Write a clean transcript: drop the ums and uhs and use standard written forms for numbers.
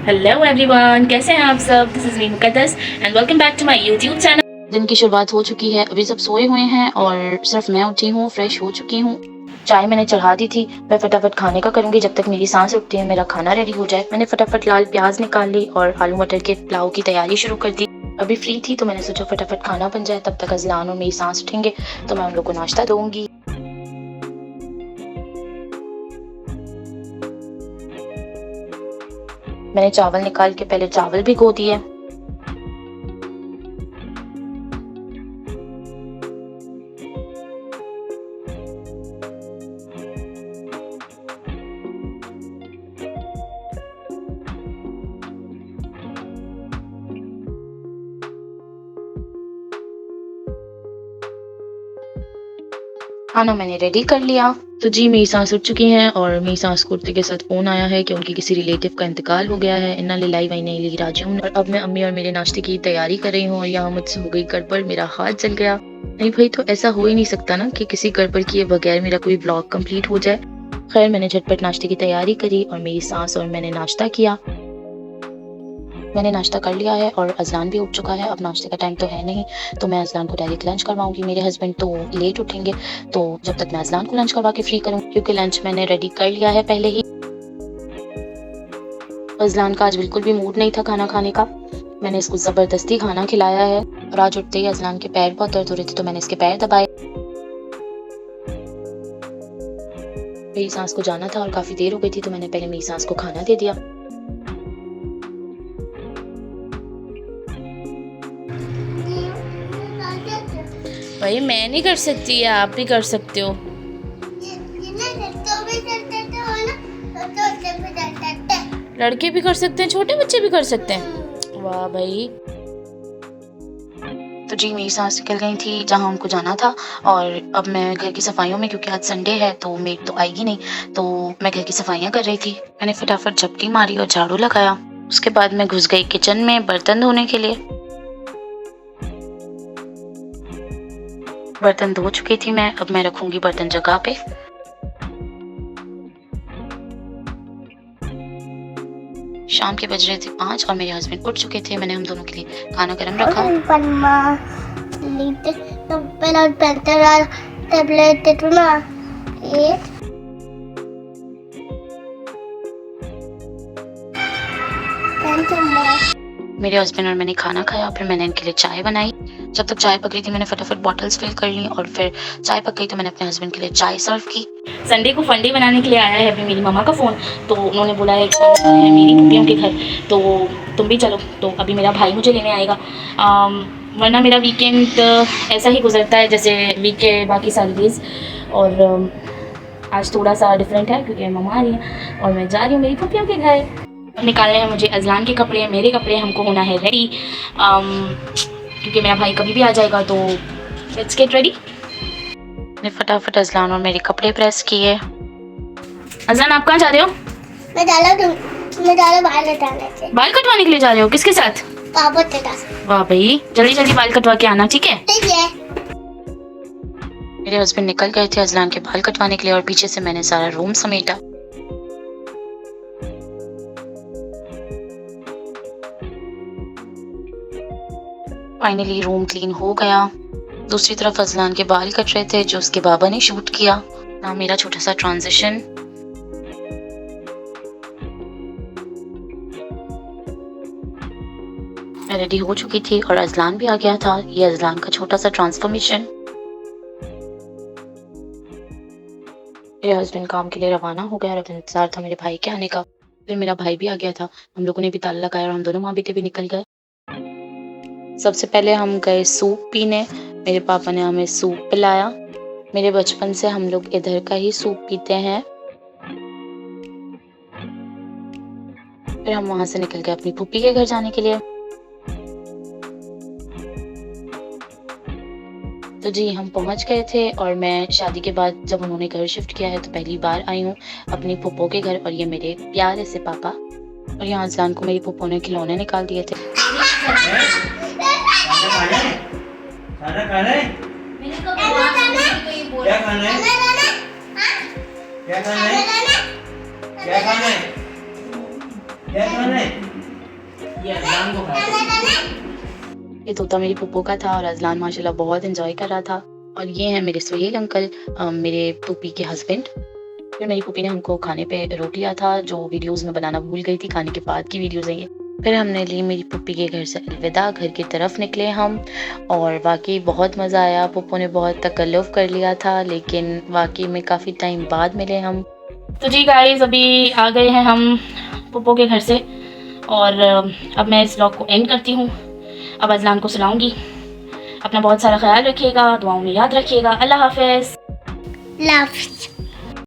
Hello everyone, कैसे हैं आप सब। This is me Muqaddas and welcome back to my YouTube channel. दिन की शुरुआत हो चुकी है, अभी सब सोए हुए हैं और सिर्फ मैं उठी हूँ, फ्रेश हो चुकी हूँ। चाय मैंने चढ़ा दी थी, मैं फटाफट खाने का करूँगी जब तक मेरी सांस उठती है, मेरा खाना रेडी हो जाए। मैंने फटाफट लाल प्याज निकाल ली और आलू मटर के पुलाव की तैयारी शुरू कर दी। अभी फ्री थी तो मैंने सोचा फटाफट खाना बन जाए, तब तक अजलान और मेरी सांस उठेंगे तो मैं उन लोग को नाश्ता दूंगी। मैंने चावल निकाल के पहले चावल भिगो दिए। खाना मैंने रेडी कर लिया। तो जी मेरी सांस उठ चुकी हैं और मेरी सांस को उठने के साथ फोन आया है कि उनकी किसी रिलेटिव का इंतकाल हो गया है। इन्ना लिल्लाहि व इन्ना इलैहि राजिऊन। और अब मैं अम्मी और मेरे नाश्ते की तैयारी कर रही हूँ और यहाँ मुझसे हो गई गड़बड़, मेरा हाथ जल गया। नहीं भाई, तो ऐसा हो ही नहीं सकता ना कि किसी गड़बड़ किए बगैर मेरा कोई व्लॉग कंप्लीट हो जाए। खैर मैंने झटपट नाश्ते की तैयारी करी और मेरी सांस और मैंने नाश्ता किया। मैंने नाश्ता कर लिया है और अजलान भी उठ चुका है। अब नाश्ते का टाइम तो है नहीं, तो मैं अजलान को डायरेक्ट लंच करवाऊंगी। मेरे हस्बैंड तो लेट उठेंगे, तो जब तक मैं अजलान को लंच करवा के फ्री करूँ, क्योंकि लंच मैंने रेडी कर लिया है पहले ही। अजलान का आज बिल्कुल भी मूड नहीं था खाना खाने का। मैंने इसको जबरदस्ती खाना खिलाया है और आज उठते ही अजलान के पैर बहुत दर्द हो रहे थे तो मैंने इसके पैर दबाए। मेरी सांस को जाना था और काफी देर हो गई थी तो मैंने पहले मेरी सांस को खाना दे दिया। भाई मैं नहीं कर सकती, या आप भी कर सकते हो। लड़के भी कर सकते हैं, छोटे बच्चे भी कर सकते हैं। वाह भाई। तो जी मेरी सांस निकल गई थी जहाँ उनको जाना था और अब मैं घर की सफाइयों में, क्योंकि आज संडे है तो मेड तो आएगी नहीं, तो मैं घर की सफाइयाँ कर रही थी। मैंने फटाफट झपटी मारी और झाड़ू लगाया। उसके बाद मैं घुस गई किचन में बर्तन धोने के लिए। बर्तन धो चुकी थी मैं, अब मैं रखूंगी बर्तन जगह पे। शाम के बज रहे थे 5 और मेरे हस्बैंड उठ चुके थे। मैंने हम दोनों के लिए खाना गर्म रखा। मेरे हस्बैंड और मैंने खाना खाया, फिर मैंने इनके लिए चाय बनाई। जब तक चाय पक रही थी मैंने फटाफट बॉटल्स फिल कर ली और फिर चाय पक गई तो मैंने अपने हस्बैंड के लिए चाय सर्व की। संडे को फंडे बनाने के लिए आया है अभी मेरी मम्मा का फ़ोन, तो उन्होंने बोला है मेरी फूफियों के घर, तो तुम भी चलो। तो अभी मेरा भाई मुझे लेने आएगा। वरना मेरा वीकेंड ऐसा ही गुजरता है जैसे वीक के बाकी सारे डेज। और आज थोड़ा सा डिफरेंट है क्योंकि मम्मा आ रही है और मैं जा रही हूँ मेरी फूफियों के घर। निकालने हैं मुझे अजलान के कपड़े, मेरे कपड़े, हमको होना है रेडी क्योंकि मेरा भाई कभी भी आ जाएगा। तो लेट्स गेट रेडी। मैंने फटाफट अजलान और मेरे कपड़े प्रेस किए। अजलान आप कहाँ जा रहे हो? मैं जा रहा हूँ बाल कटवाने से। बाल कटवाने के लिए जा रहे हो? किसके साथ? पापा के साथ। वाह भाई, जल्दी जल्दी बाल कटवा के आना, ठीक है? ठीक है। मेरे हस्बैंड निकल गए थे अजलान के बाल कटवाने के लिए और पीछे से मैंने सारा रूम समेटा। फाइनली रूम क्लीन हो गया। दूसरी तरफ अजलान के बाल कट रहे थे जो उसके बाबा ने शूट किया। ना मेरा छोटा सा ट्रांजिशन। मैं रेडी हो चुकी थी और अजलान भी आ गया था। ये अजलान का छोटा सा ट्रांसफॉर्मेशन। मेरे हस्बैंड काम के लिए रवाना हो गया और अब इंतजार था मेरे भाई के आने का। फिर मेरा भाई भी आ गया था, हम लोगों ने भी ताला लगाया और हम दोनों माँ बेटे भी निकल गए। सबसे पहले हम गए सूप पीने। मेरे पापा ने हमें सूप पिलाया। मेरे बचपन से हम लोग इधर का ही सूप पीते हैं। फिर हम वहां से निकल गए अपनी फूफी के घर जाने के लिए। तो जी हम पहुंच गए थे और मैं शादी के बाद जब उन्होंने घर शिफ्ट किया है तो पहली बार आई हूँ अपनी फूफो के घर। और ये मेरे प्यारे से पापा। और यहाँ अजलान को मेरी फूफो ने खिलौने निकाल दिए थे। खाना खाना है? क्या खाना है? क्या खाना है? क्या खाना है? क्या खाना है? ये अज़लान को खाया। ये तोता मेरी पुप्पो का था और अज़लान माशाल्लाह बहुत एंजॉय कर रहा था। और ये हैं मेरे सुहेल अंकल, मेरे पुप्पी के हस्बैंड। फिर मेरी पुप्पी ने हमको खाने पे रोक लिया था, जो वीडियोस में बनाना भूल गई थी, खाने के बाद की वीडियोस हैं ये। फिर हमने ली मेरी पुप्पी के घर से अलविदा, घर की तरफ निकले हम और वाकई बहुत मज़ा आया। पुप्पो ने बहुत तकल्लुफ़ कर लिया था, लेकिन वाकई में काफ़ी टाइम बाद मिले हम। तो जी गाइस, अभी आ गए हैं हम पुप्पो के घर से और अब मैं इस व्लॉग को एंड करती हूँ। अब अज़लान को सुलाऊंगी। अपना बहुत सारा ख्याल रखिएगा, दुआओं में याद रखिएगा। अल्लाह हाफ़िज़। लव